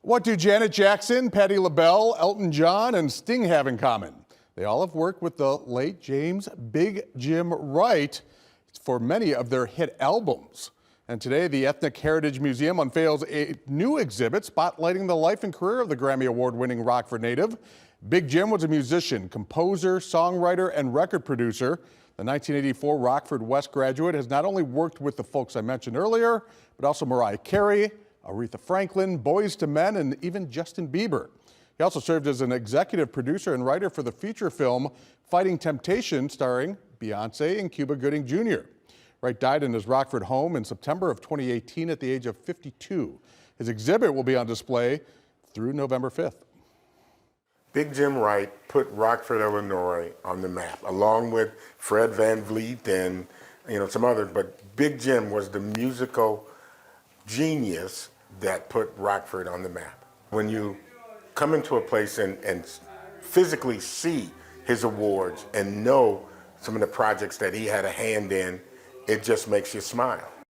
What do Janet Jackson, Patti LaBelle, Elton John, and Sting have in common? They all have worked with the late James Big Jim Wright for many of their hit albums. And today, the Ethnic Heritage Museum unveils a new exhibit spotlighting the life and career of the Grammy Award-winning Rockford native. Big Jim was a musician, composer, songwriter, and record producer. The 1984 Rockford West graduate has not only worked with the folks I mentioned earlier, but also Mariah Carey, Aretha Franklin, Boyz II Men, and even Justin Bieber. He also served as an executive producer and writer for the feature film Fighting Temptation, starring Beyonce and Cuba Gooding Jr. Wright died in his Rockford home in September of 2018 at the age of 52. His exhibit will be on display through November 5th. Big Jim Wright put Rockford, Illinois on the map, along with Fred Van Vliet and some others. But Big Jim was the musical genius that put Rockford on the map. When you come into a place and physically see his awards and know some of the projects that he had a hand in, it just makes you smile.